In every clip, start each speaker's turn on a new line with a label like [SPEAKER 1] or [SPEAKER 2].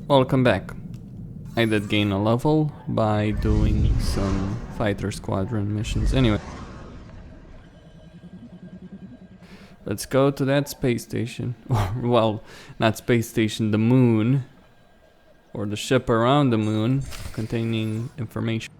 [SPEAKER 1] Welcome back. I did gain a level by doing some fighter squadron missions. Anyway, let's go to that space station. Well, not space station, the moon. Or the ship around the moon containing information.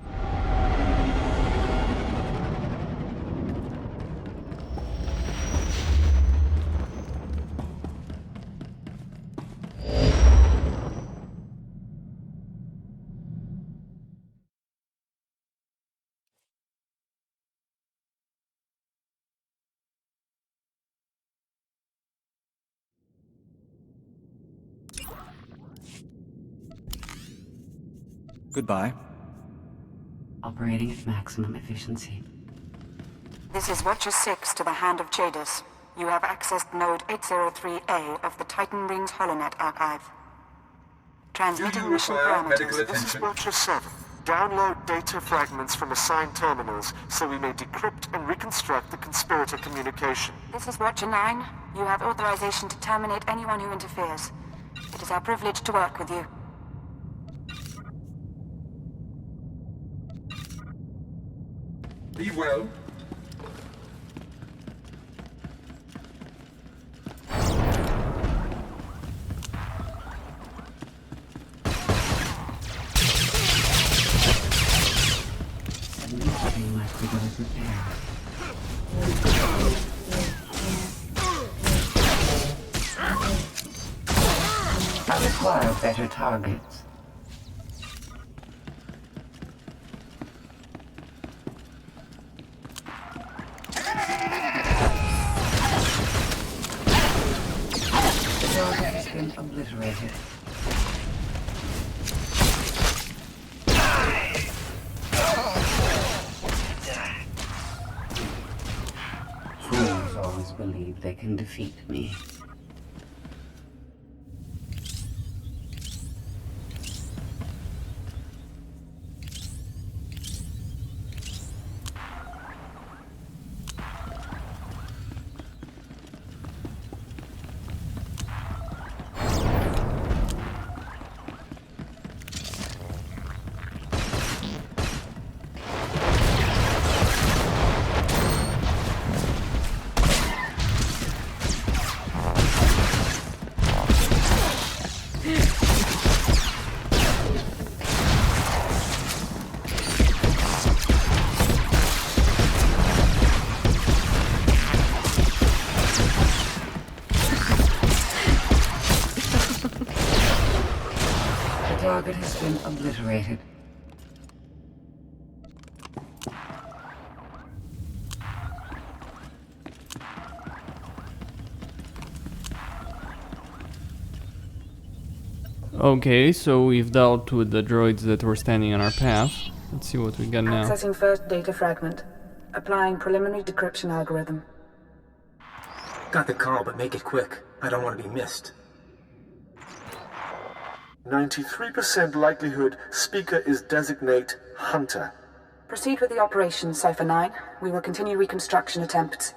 [SPEAKER 2] Goodbye.
[SPEAKER 3] Operating at maximum efficiency.
[SPEAKER 4] This is Watcher 6 to the Hand of Jadis. You have accessed Node 803A of the Titan Rings HoloNet archive. Transmitting mission parameters.
[SPEAKER 5] This is Watcher 7. Download data fragments from assigned terminals so we may decrypt and reconstruct the conspirator communication.
[SPEAKER 4] This is Watcher 9. You have authorization to terminate anyone who interferes. It is our privilege to work with you.
[SPEAKER 5] Be well.
[SPEAKER 3] Something like we got repaired. I require better targets. Has been obliterated. Fools always believe they can defeat me. Target has been obliterated.
[SPEAKER 1] Okay, so we've dealt with the droids that were standing on our path. Let's see what we got now.
[SPEAKER 4] Accessing first data fragment. Applying preliminary decryption algorithm.
[SPEAKER 6] Got the call, but make it quick. I don't want to be missed.
[SPEAKER 5] 93% likelihood speaker is designate Hunter.
[SPEAKER 4] Proceed with the operation, Cypher 9. We will continue reconstruction attempts.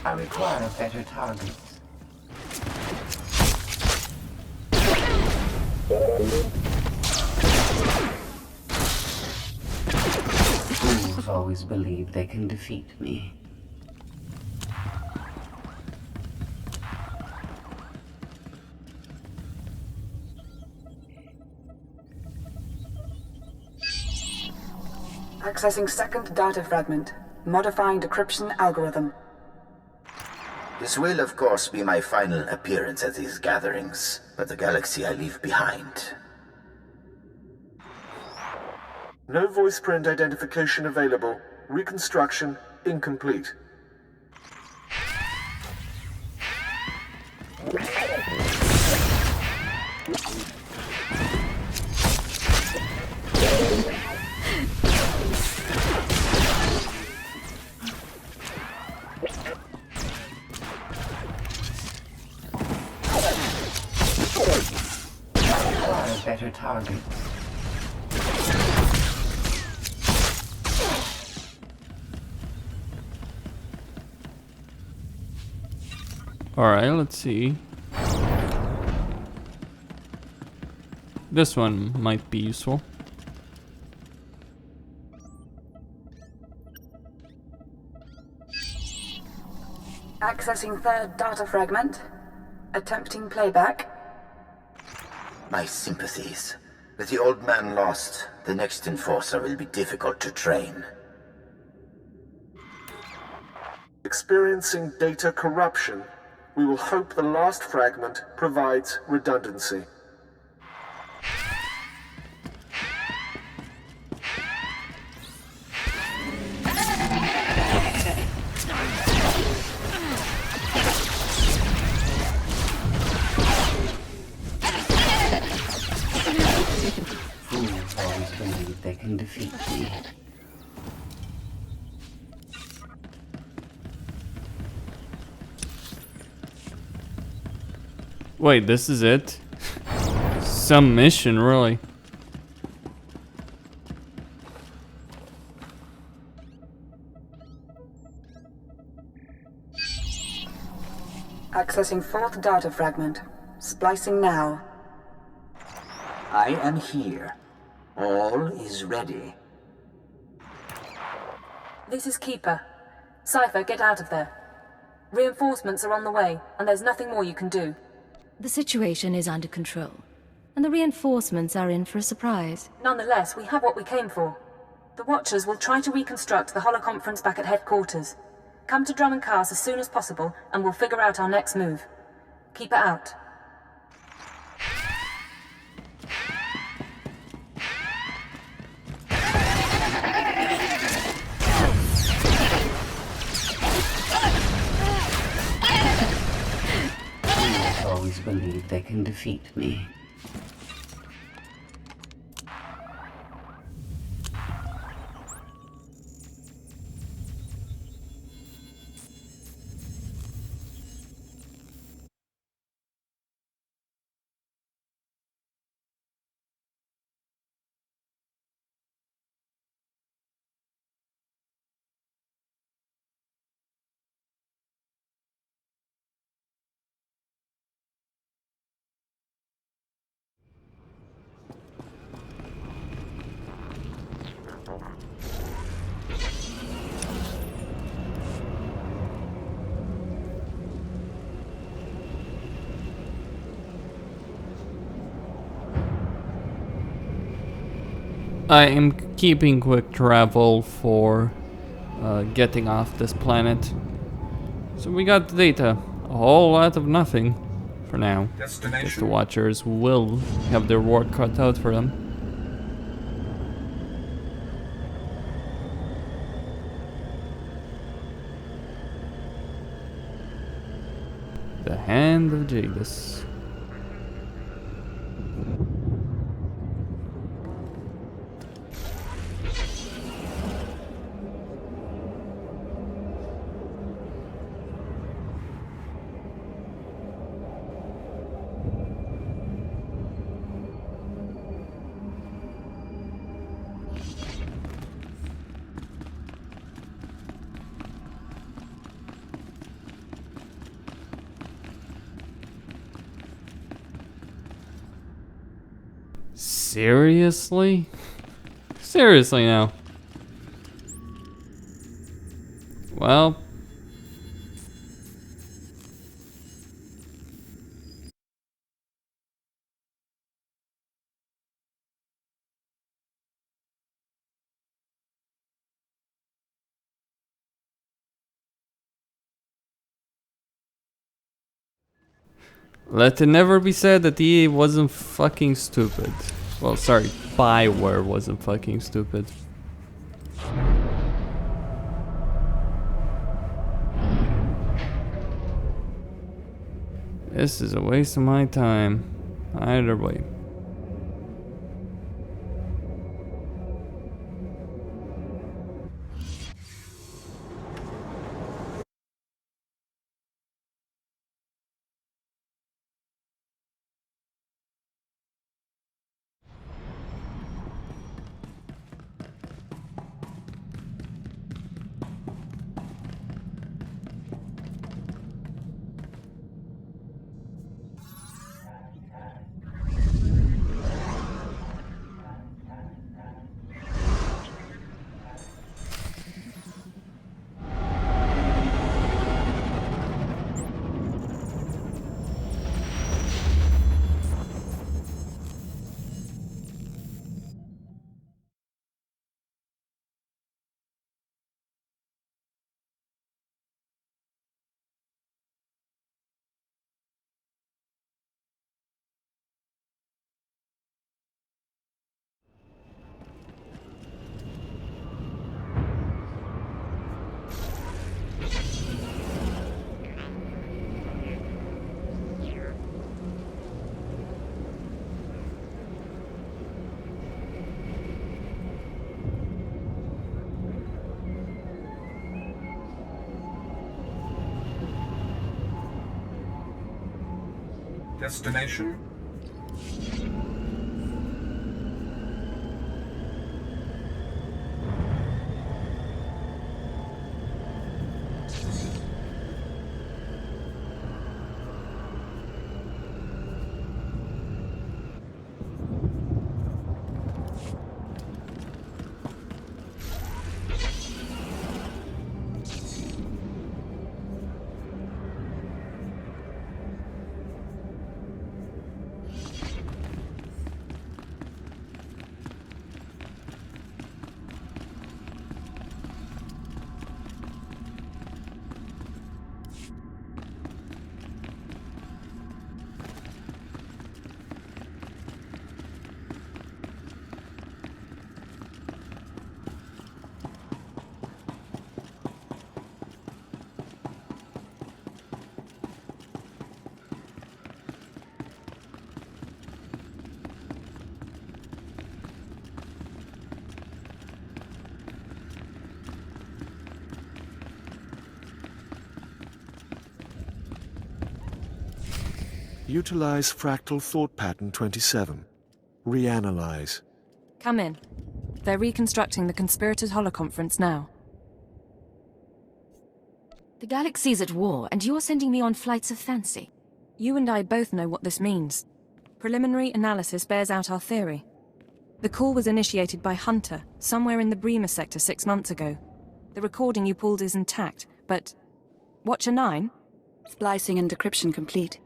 [SPEAKER 3] I require better targets. Fools always believe they can defeat me.
[SPEAKER 4] Accessing second data fragment. Modifying decryption algorithm.
[SPEAKER 7] This will, of course, be my final appearance at these gatherings, but the galaxy I leave behind.
[SPEAKER 5] No voice print identification available. Reconstruction incomplete.
[SPEAKER 3] Are a better target.
[SPEAKER 1] Alright, let's see. This one might be useful.
[SPEAKER 4] Accessing third data fragment. Attempting playback.
[SPEAKER 7] My sympathies. With the old man lost, the next enforcer will be difficult to train.
[SPEAKER 5] Experiencing data corruption. We will hope the last fragment provides redundancy.
[SPEAKER 3] Fools always believe they can defeat me.
[SPEAKER 1] Wait, this is it? Some mission, really.
[SPEAKER 4] Accessing fourth data fragment. Splicing now.
[SPEAKER 2] I am here. All is ready.
[SPEAKER 8] This is Keeper. Cypher, get out of there. Reinforcements are on the way, and there's nothing more you can do.
[SPEAKER 9] The situation is under control, and the reinforcements are in for a surprise.
[SPEAKER 8] Nonetheless, we have what we came for. The Watchers will try to reconstruct the holoconference back at headquarters. Come to Drum and Cars as soon as possible, and we'll figure out our next move. Keeper out.
[SPEAKER 3] Always believe they can defeat me.
[SPEAKER 1] I am keeping quick travel for getting off this planet. So we got the data. A whole lot of nothing for now. Guess the Watchers will have their work cut out for them. The Hand of Jadis. Seriously? Seriously now. Well. Let it never be said that EA wasn't fucking stupid. Well, sorry, Bioware wasn't fucking stupid. This is a waste of my time. Either way.
[SPEAKER 6] Destination?
[SPEAKER 10] Utilize fractal thought pattern 27. Reanalyze.
[SPEAKER 8] Come in. They're reconstructing the Conspirators Holoconference now.
[SPEAKER 9] The galaxy's at war, and you're sending me on flights of fancy.
[SPEAKER 8] You and I both know what this means. Preliminary analysis bears out our theory. The call was initiated by Hunter, somewhere in the Bremer sector 6 months ago. The recording you pulled is intact, but... Watcher 9?
[SPEAKER 11] Splicing and decryption complete.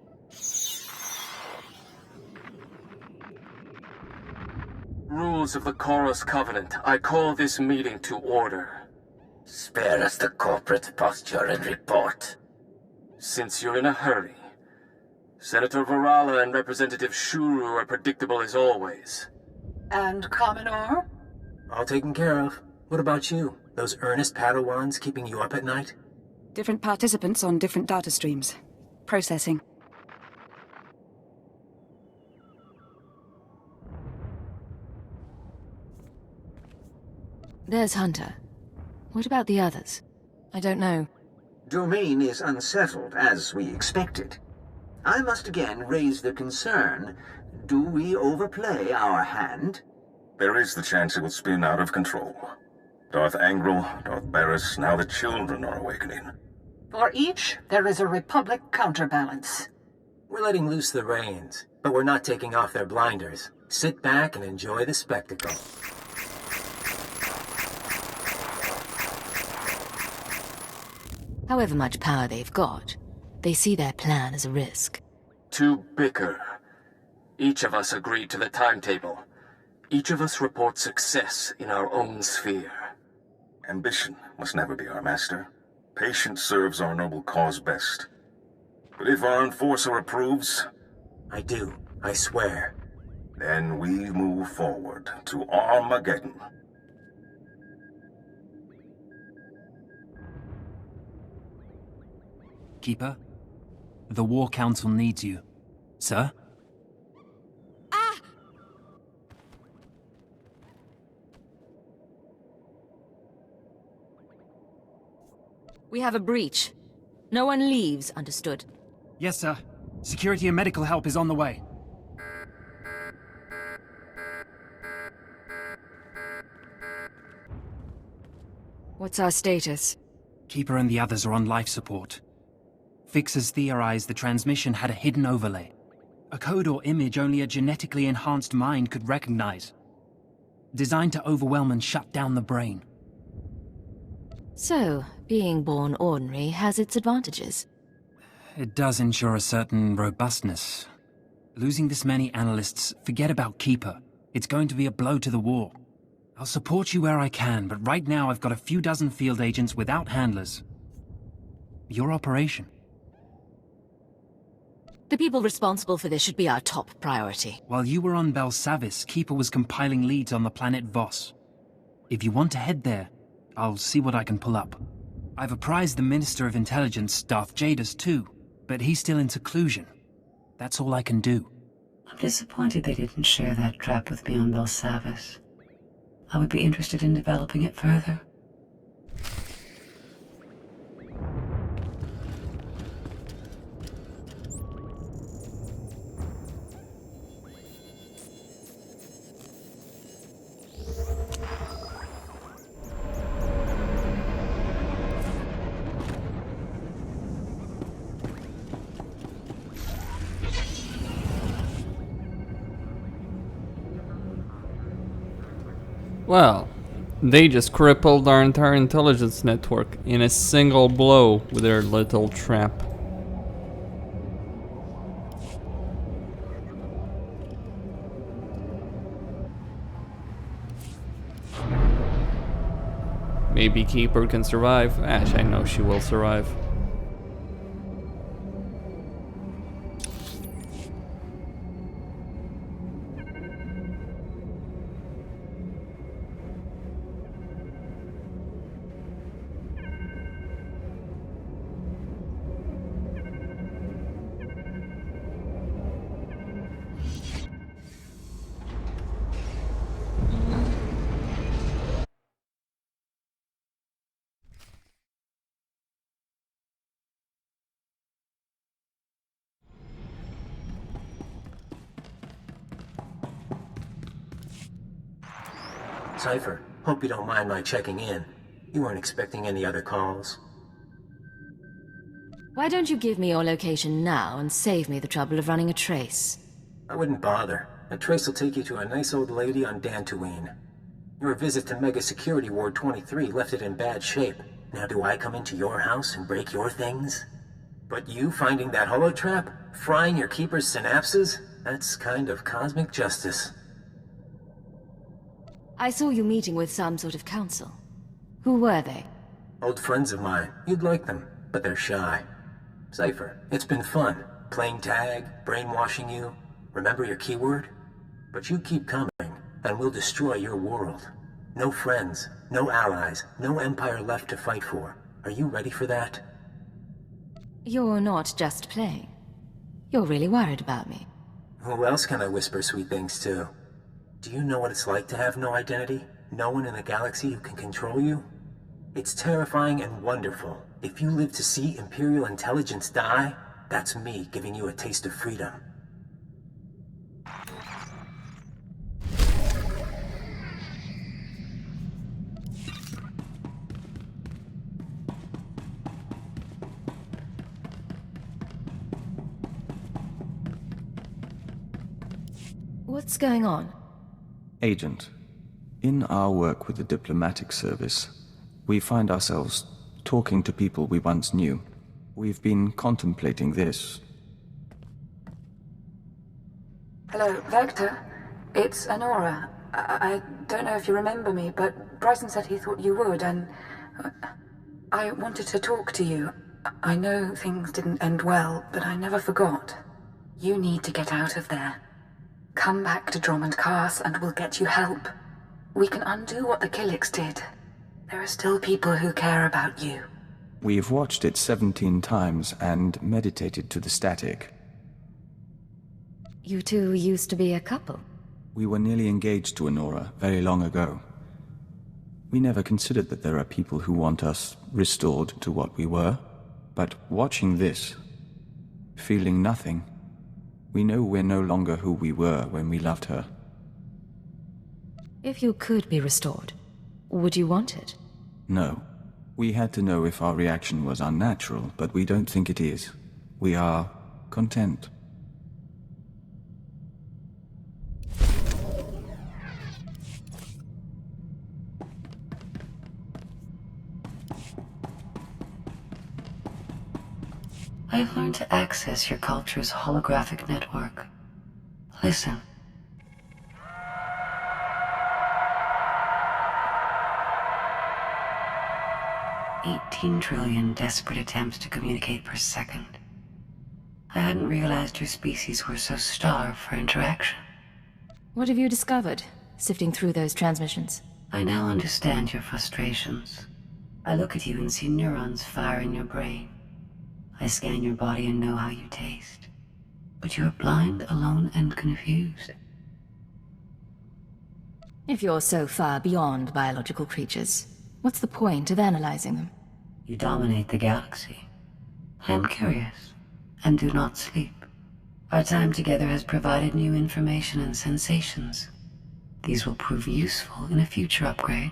[SPEAKER 12] Rules of the Chorus Covenant. I call this meeting to order.
[SPEAKER 7] Spare us the corporate posture and report.
[SPEAKER 12] Since you're in a hurry, Senator Varala and Representative Shuru are predictable as always.
[SPEAKER 2] And Commodore?
[SPEAKER 6] All taken care of. What about you? Those earnest Padawans keeping you up at night?
[SPEAKER 11] Different participants on different data streams. Processing.
[SPEAKER 9] There's Hunter. What about the others?
[SPEAKER 8] I don't know.
[SPEAKER 2] Domain is unsettled, as we expected. I must again raise the concern. Do we overplay our hand?
[SPEAKER 13] There is the chance it will spin out of control. Darth Angral, Darth Barris, now the children are awakening.
[SPEAKER 2] For each, there is a Republic counterbalance.
[SPEAKER 6] We're letting loose the reins, but we're not taking off their blinders. Sit back and enjoy the spectacle.
[SPEAKER 9] However much power they've got, they see their plan as a risk.
[SPEAKER 12] To bicker. Each of us agreed to the timetable. Each of us reports success in our own sphere.
[SPEAKER 13] Ambition must never be our master. Patience serves our noble cause best. But if our enforcer approves...
[SPEAKER 6] I do, I swear.
[SPEAKER 13] Then we move forward to Armageddon.
[SPEAKER 14] Keeper, the War Council needs you. Sir?
[SPEAKER 9] We have a breach. No one leaves, understood?
[SPEAKER 14] Yes, sir. Security and medical help is on the way.
[SPEAKER 9] What's our status?
[SPEAKER 14] Keeper and the others are on life support. Fixers theorize the transmission had a hidden overlay. A code or image only a genetically enhanced mind could recognize. Designed to overwhelm and shut down the brain.
[SPEAKER 9] So, being born ordinary has its advantages.
[SPEAKER 14] It does ensure a certain robustness. Losing this many analysts, forget about Keeper. It's going to be a blow to the war. I'll support you where I can, but right now I've got a few dozen field agents without handlers. Your operation.
[SPEAKER 9] The people responsible for this should be our top priority.
[SPEAKER 14] While you were on Belsavis, Keeper was compiling leads on the planet Voss. If you want to head there, I'll see what I can pull up. I've apprised the Minister of Intelligence, Darth Jadis, too, but he's still in seclusion. That's all I can do.
[SPEAKER 3] I'm disappointed they didn't share that trap with me on Belsavis. I would be interested in developing it further.
[SPEAKER 1] Well, they just crippled our entire intelligence network in a single blow with their little trap. Maybe Keeper can survive. Actually, I know she will survive.
[SPEAKER 6] Cypher, hope you don't mind my checking in. You weren't expecting any other calls?
[SPEAKER 9] Why don't you give me your location now and save me the trouble of running a trace?
[SPEAKER 6] I wouldn't bother. A trace will take you to a nice old lady on Dantooine. Your visit to Mega Security Ward 23 left it in bad shape. Now do I come into your house and break your things? But you finding that holotrap? Frying your keeper's synapses? That's kind of cosmic justice.
[SPEAKER 9] I saw you meeting with some sort of council. Who were they?
[SPEAKER 6] Old friends of mine. You'd like them, but they're shy. Cypher, it's been fun. Playing tag, brainwashing you. Remember your keyword? But you keep coming, and we'll destroy your world. No friends, no allies, no empire left to fight for. Are you ready for that?
[SPEAKER 9] You're not just playing. You're really worried about me.
[SPEAKER 6] Who else can I whisper sweet things to? Do you know what it's like to have no identity? No one in the galaxy who can control you? It's terrifying and wonderful. If you live to see Imperial intelligence die, that's me giving you a taste of freedom.
[SPEAKER 9] What's going on?
[SPEAKER 15] Agent, in our work with the diplomatic service, we find ourselves talking to people we once knew. We've been contemplating this.
[SPEAKER 11] Hello, Vector. It's Honora. I don't know if you remember me, but Bryson said he thought you would, and I wanted to talk to you. I know things didn't end well, but I never forgot. You need to get out of there. Come back to Drummond Cast and we'll get you help. We can undo what the Killiks did. There are still people who care about you.
[SPEAKER 15] We've watched it 17 times and meditated to the static.
[SPEAKER 9] You two used to be a couple.
[SPEAKER 15] We were nearly engaged to Honora very long ago. We never considered that there are people who want us restored to what we were. But watching this, feeling nothing, we know we're no longer who we were when we loved her.
[SPEAKER 9] If you could be restored, would you want it?
[SPEAKER 15] No. We had to know if our reaction was unnatural, but we don't think it is. We are content.
[SPEAKER 3] I've learned to access your culture's holographic network. Listen. $18 trillion desperate attempts to communicate per second. I hadn't realized your species were so starved for interaction.
[SPEAKER 9] What have you discovered, sifting through those transmissions?
[SPEAKER 3] I now understand your frustrations. I look at you and see neurons fire in your brain. I scan your body and know how you taste. But you're blind, alone, and confused.
[SPEAKER 9] If you're so far beyond biological creatures, what's the point of analyzing them?
[SPEAKER 3] You dominate the galaxy. I am curious, and do not sleep. Our time together has provided new information and sensations. These will prove useful in a future upgrade.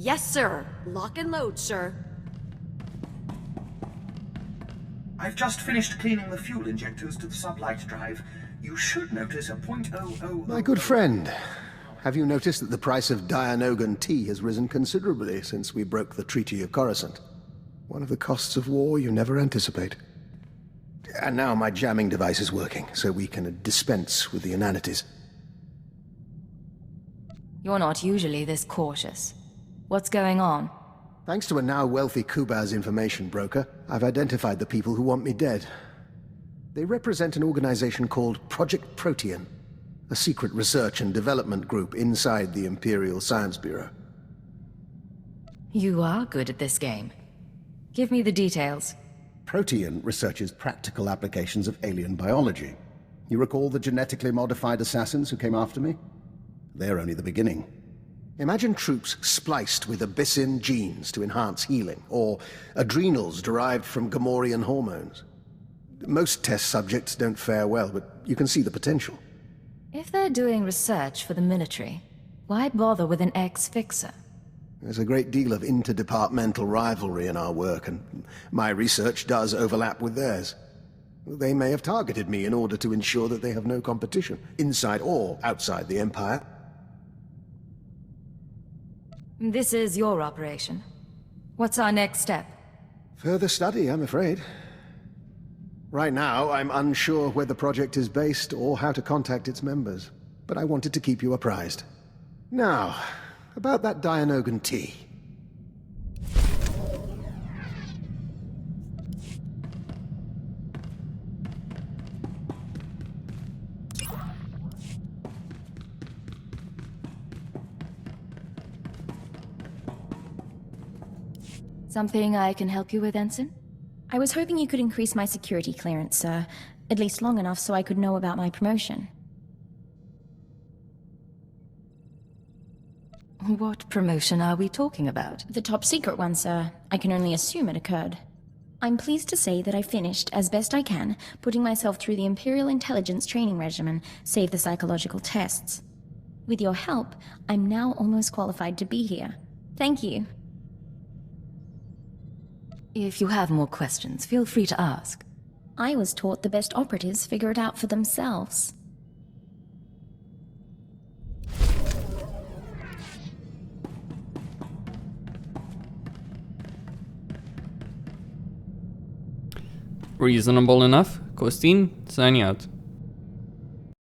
[SPEAKER 16] Yes, sir. Lock and load, sir.
[SPEAKER 2] I've just finished cleaning the fuel injectors to the sublight drive. You should notice a .00...
[SPEAKER 16] My good friend, have you noticed that the price of Dianogan tea has risen considerably since we broke the Treaty of Coruscant? One of the costs of war you never anticipate. And now my jamming device is working, so we can dispense with the inanities.
[SPEAKER 9] You're not usually this cautious. What's going on?
[SPEAKER 16] Thanks to a now wealthy Kubaz information broker, I've identified the people who want me dead. They represent an organization called Project Protean, a secret research and development group inside the Imperial Science Bureau.
[SPEAKER 9] You are good at this game. Give me the details.
[SPEAKER 16] Protean researches practical applications of alien biology. You recall the genetically modified assassins who came after me? They're only the beginning. Imagine troops spliced with Abyssin genes to enhance healing, or adrenals derived from Gamorrean hormones. Most test subjects don't fare well, but you can see the potential.
[SPEAKER 9] If they're doing research for the military, why bother with an ex-fixer?
[SPEAKER 16] There's a great deal of interdepartmental rivalry in our work, and my research does overlap with theirs. They may have targeted me in order to ensure that they have no competition, inside or outside the Empire.
[SPEAKER 9] This is your operation. What's our next step?
[SPEAKER 16] Further study, I'm afraid. Right now, I'm unsure where the project is based or how to contact its members, but I wanted to keep you apprised. Now, about that Dianogan tea.
[SPEAKER 9] Something I can help you with, Ensign?
[SPEAKER 17] I was hoping you could increase my security clearance, sir. At least long enough so I could know about my promotion.
[SPEAKER 9] What promotion are we talking about?
[SPEAKER 17] The top secret one, sir. I can only assume it occurred. I'm pleased to say that I finished, as best I can, putting myself through the Imperial intelligence training regimen, save the psychological tests. With your help, I'm now almost qualified to be here. Thank you.
[SPEAKER 9] If you have more questions, feel free to ask.
[SPEAKER 17] I was taught the best operatives figure it out for themselves.
[SPEAKER 1] Reasonable enough. Costin, sign out.